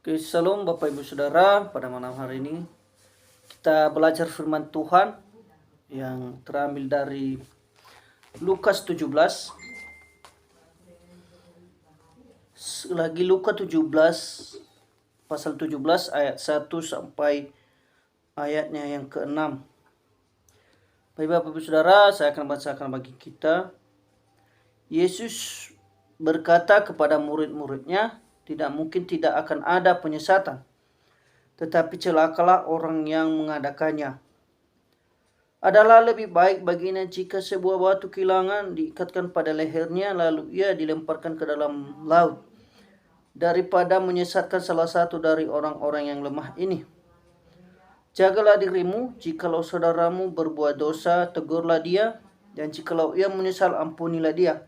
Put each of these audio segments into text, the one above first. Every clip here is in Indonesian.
Oke, Shalom Bapak Ibu Saudara. Pada malam hari ini kita belajar firman Tuhan yang terambil dari Lukas 17. Lagi Lukas 17 pasal 17 ayat 1 sampai ayatnya yang ke-6. Bapak Ibu Saudara, saya akan bacakan bagi kita. Yesus berkata kepada murid-muridnya, tidak mungkin tidak akan ada penyesatan, tetapi celakalah orang yang mengadakannya. Adalah lebih baik baginya jika sebuah batu kilangan diikatkan pada lehernya lalu ia dilemparkan ke dalam laut, daripada menyesatkan salah satu dari orang-orang yang lemah ini. Jagalah dirimu, jikalau saudaramu berbuat dosa, tegurlah dia, dan jikalau ia menyesal, ampunilah dia.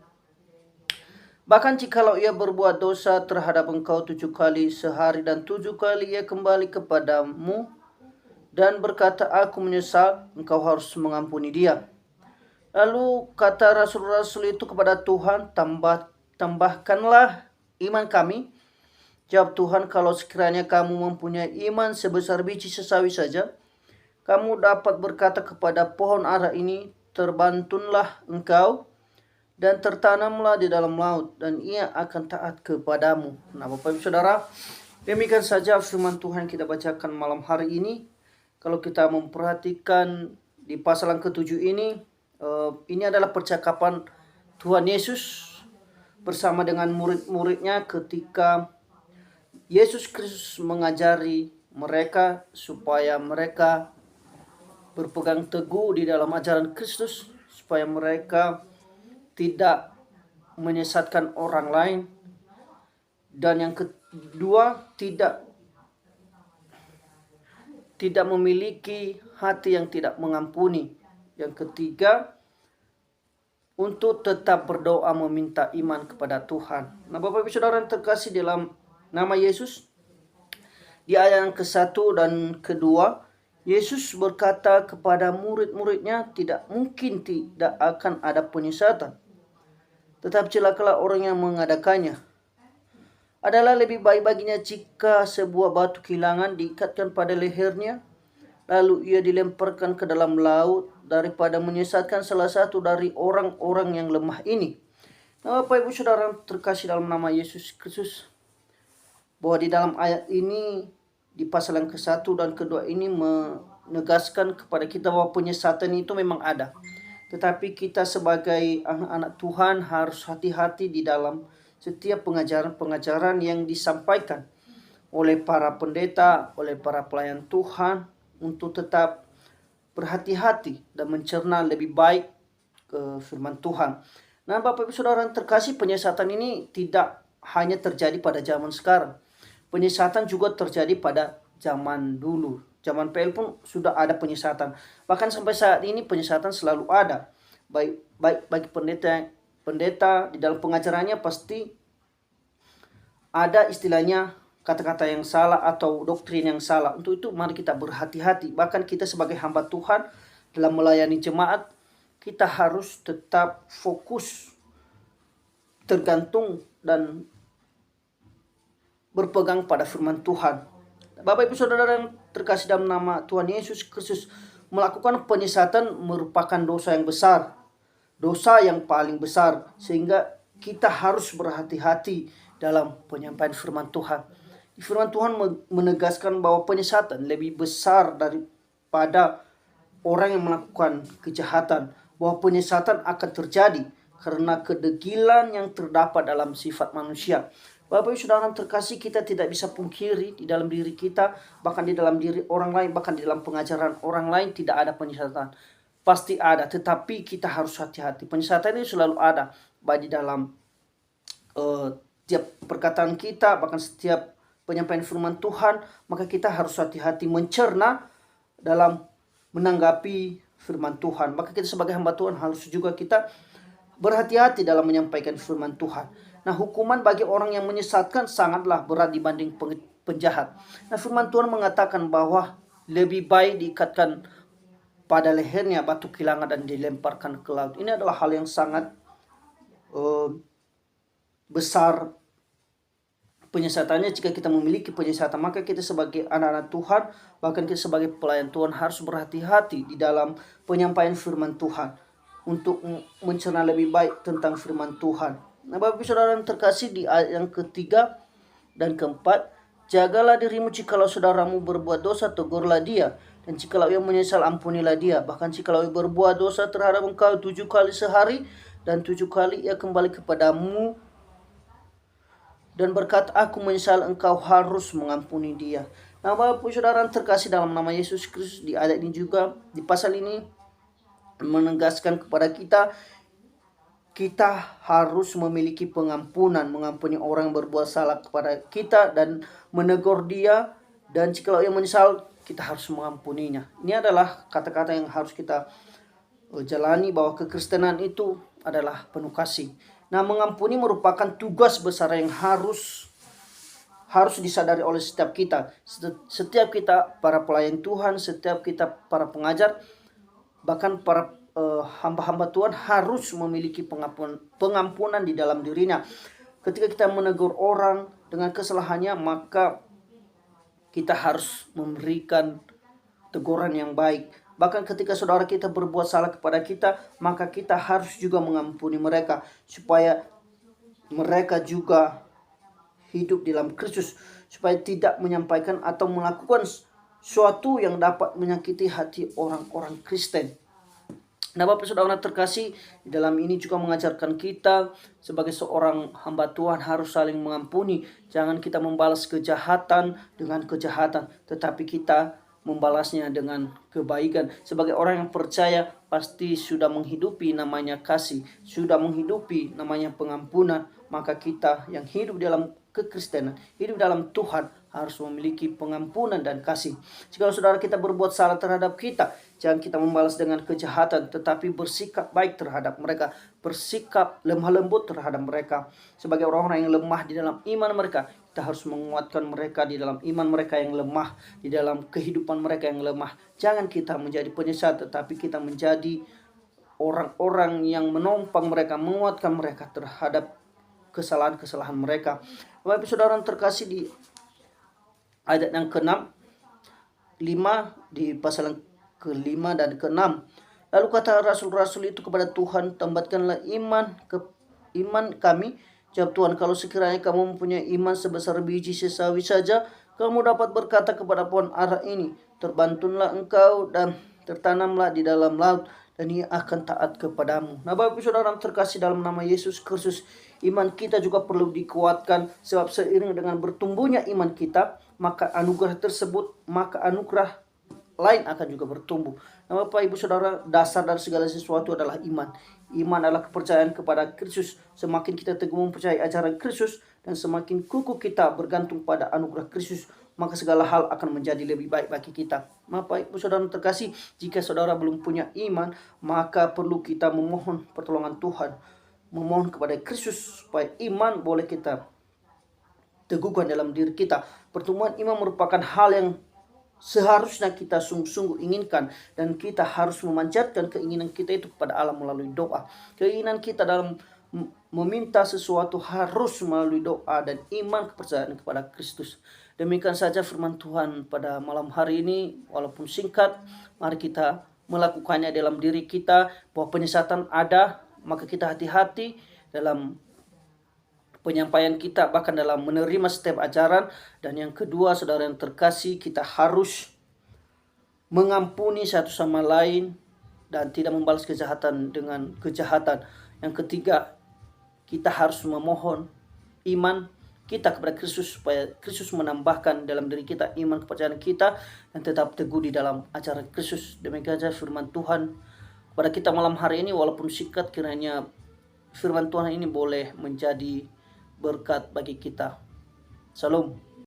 Bahkan jikalau ia berbuat dosa terhadap engkau 7 kali sehari dan 7 kali ia kembali kepadamu dan berkata, aku menyesal, engkau harus mengampuni dia. Lalu kata rasul-rasul itu kepada Tuhan, tambahkanlah iman kami. Jawab Tuhan, kalau sekiranya kamu mempunyai iman sebesar biji sesawi saja, kamu dapat berkata kepada pohon ara ini, terbantunlah engkau dan tertanamlah di dalam laut, dan ia akan taat kepadamu. Nah, Bapak Ibu Saudara, demikian saja firman Tuhan kita bacakan malam hari ini. Kalau kita memperhatikan di pasal yang ke-7 ini adalah percakapan Tuhan Yesus bersama dengan murid-muridnya ketika Yesus Kristus mengajari mereka supaya mereka berpegang teguh di dalam ajaran Kristus, supaya mereka tidak menyesatkan orang lain, dan yang kedua tidak memiliki hati yang tidak mengampuni. Yang ketiga, untuk tetap berdoa meminta iman kepada Tuhan. Nah, Bapak Ibu Saudara yang terkasih dalam nama Yesus, di ayat yang ke-1 dan ke-2, Yesus berkata kepada murid-muridnya, tidak mungkin tidak akan ada penyesatan, tetapi celakalah orang yang mengadakannya. Adalah lebih baik baginya jika sebuah batu kilangan diikatkan pada lehernya, lalu ia dilemparkan ke dalam laut, daripada menyesatkan salah satu dari orang-orang yang lemah ini. Nah, Bapak Ibu Saudara terkasih dalam nama Yesus Kristus, bahwa di dalam ayat ini, di pasal yang ke-1 dan ke-2 ini menegaskan kepada kita bahwa penyesatan itu memang ada. Tetapi kita sebagai anak-anak Tuhan harus hati-hati di dalam setiap pengajaran-pengajaran yang disampaikan oleh para pendeta, oleh para pelayan Tuhan, untuk tetap berhati-hati dan mencerna lebih baik firman Tuhan. Nah, Bapak Ibu Saudara yang terkasih, penyesatan ini tidak hanya terjadi pada zaman sekarang. Penyesatan juga terjadi pada zaman dulu. Zaman PL pun sudah ada penyesatan. Bahkan sampai saat ini penyesatan selalu ada. Baik bagi pendeta di dalam pengajarannya pasti ada istilahnya kata-kata yang salah atau doktrin yang salah. Untuk itu mari kita berhati-hati. Bahkan kita sebagai hamba Tuhan dalam melayani jemaat, kita harus tetap fokus, tergantung dan berpegang pada firman Tuhan. Bapak Ibu Saudara yang terkasih dalam nama Tuhan Yesus Kristus, melakukan penyesatan merupakan dosa yang besar, dosa yang paling besar, sehingga kita harus berhati-hati dalam penyampaian firman Tuhan. Firman Tuhan menegaskan bahwa penyesatan lebih besar daripada orang yang melakukan kejahatan, bahwa penyesatan akan terjadi karena kedegilan yang terdapat dalam sifat manusia. Bapak Ibu Saudara terkasih, kita tidak bisa pungkiri di dalam diri kita, bahkan di dalam diri orang lain, bahkan di dalam pengajaran orang lain tidak ada penyesatan. Pasti ada, tetapi kita harus hati-hati. Penyesatan ini selalu ada, baik di dalam setiap perkataan kita, bahkan setiap penyampaian firman Tuhan. Maka kita harus hati-hati mencerna dalam menanggapi firman Tuhan. Maka kita sebagai hamba Tuhan harus juga kita berhati-hati dalam menyampaikan firman Tuhan. Nah, hukuman bagi orang yang menyesatkan sangatlah berat dibanding penjahat. Nah, firman Tuhan mengatakan bahwa lebih baik diikatkan pada lehernya batu kilangan dan dilemparkan ke laut. Ini adalah hal yang sangat besar penyesatannya. Jika kita memiliki penyesatan, maka kita sebagai anak-anak Tuhan, bahkan kita sebagai pelayan Tuhan harus berhati-hati di dalam penyampaian firman Tuhan untuk mencerna lebih baik tentang firman Tuhan. Nah, Bapak Ibu Saudara yang terkasih, di ayat yang ketiga dan keempat, jagalah dirimu, jikalau saudaramu berbuat dosa, tegurlah dia, dan jikalau ia menyesal, ampunilah dia. Bahkan jikalau ia berbuat dosa terhadap engkau 7 kali sehari, dan 7 kali ia kembali kepadamu dan berkata, aku menyesal, engkau harus mengampuni dia. Nah, Bapak Ibu Saudara yang terkasih dalam nama Yesus Kristus, di ayat ini juga, di pasal ini menegaskan kepada kita, kita harus memiliki pengampunan, mengampuni orang yang berbuat salah kepada kita dan menegur dia, dan jikalau ia menyesal, kita harus mengampuninya. Ini adalah kata-kata yang harus kita jalani, bahwa kekristenan itu adalah penuh kasih. Nah, mengampuni merupakan tugas besar yang harus disadari oleh setiap kita. Setiap kita para pelayan Tuhan, setiap kita para pengajar, bahkan para hamba-hamba Tuhan harus memiliki pengampunan di dalam dirinya. Ketika kita menegur orang dengan kesalahannya, maka kita harus memberikan teguran yang baik. Bahkan ketika saudara kita berbuat salah kepada kita, maka kita harus juga mengampuni mereka, supaya mereka juga hidup dalam Kristus, supaya tidak menyampaikan atau melakukan suatu yang dapat menyakiti hati orang-orang Kristen. Nah, Bapak Saudara terkasih, di dalam ini juga mengajarkan kita sebagai seorang hamba Tuhan harus saling mengampuni. Jangan kita membalas kejahatan dengan kejahatan, tetapi kita membalasnya dengan kebaikan. Sebagai orang yang percaya, pasti sudah menghidupi namanya kasih, sudah menghidupi namanya pengampunan. Maka kita yang hidup dalam kekristenan, hidup dalam Tuhan, harus memiliki pengampunan dan kasih. Jika saudara kita berbuat salah terhadap kita, jangan kita membalas dengan kejahatan, tetapi bersikap baik terhadap mereka, bersikap lemah lembut terhadap mereka. Sebagai orang-orang yang lemah di dalam iman mereka, kita harus menguatkan mereka di dalam iman mereka yang lemah, di dalam kehidupan mereka yang lemah. Jangan kita menjadi penyesat, tetapi kita menjadi orang-orang yang menopang mereka, menguatkan mereka terhadap kesalahan-kesalahan mereka. Bapak Saudara yang terkasih, di ayat yang ke-6, 5, di pasal yang ke-5 dan ke-6. Lalu kata rasul-rasul itu kepada Tuhan, tambatkanlah iman kami. Jawab Tuhan, kalau sekiranya kamu mempunyai iman sebesar biji sesawi saja, kamu dapat berkata kepada pohon ara ini, terbantunlah engkau dan tertanamlah di dalam laut, dan ia akan taat kepadamu. Nah, Bapak Saudara terkasih dalam nama Yesus Kristus, iman kita juga perlu dikuatkan, sebab seiring dengan bertumbuhnya iman kita, maka anugerah lain akan juga bertumbuh. Nah, Bapak Ibu Saudara, dasar dari segala sesuatu adalah iman. Iman adalah kepercayaan kepada Kristus. Semakin kita teguh mempercayai ajaran Kristus, dan semakin kukuh kita bergantung pada anugerah Kristus, maka segala hal akan menjadi lebih baik bagi kita. Bapak Ibu Saudara terkasih, jika saudara belum punya iman, maka perlu kita memohon pertolongan Tuhan, memohon kepada Kristus supaya iman boleh kita teguhkan dalam diri kita. Pertumbuhan iman merupakan hal yang seharusnya kita sungguh-sungguh inginkan, dan kita harus memanjatkan keinginan kita itu kepada Allah melalui doa. Keinginan kita dalam meminta sesuatu harus melalui doa dan iman kepercayaan kepada Kristus. Demikian saja firman Tuhan pada malam hari ini, walaupun singkat, mari kita melakukannya dalam diri kita, bahwa penyesatan ada, maka kita hati-hati dalam penyampaian kita, bahkan dalam menerima setiap ajaran. Dan yang kedua, saudara yang terkasih, kita harus mengampuni satu sama lain dan tidak membalas kejahatan dengan kejahatan. Yang ketiga, kita harus memohon iman kita kepada Kristus, supaya Kristus menambahkan dalam diri kita iman kepercayaan kita, dan tetap teguh di dalam ajaran Kristus. Demikian saja firman Tuhan kepada kita malam hari ini, walaupun singkat, kiranya firman Tuhan ini boleh menjadi berkat bagi kita. Salam.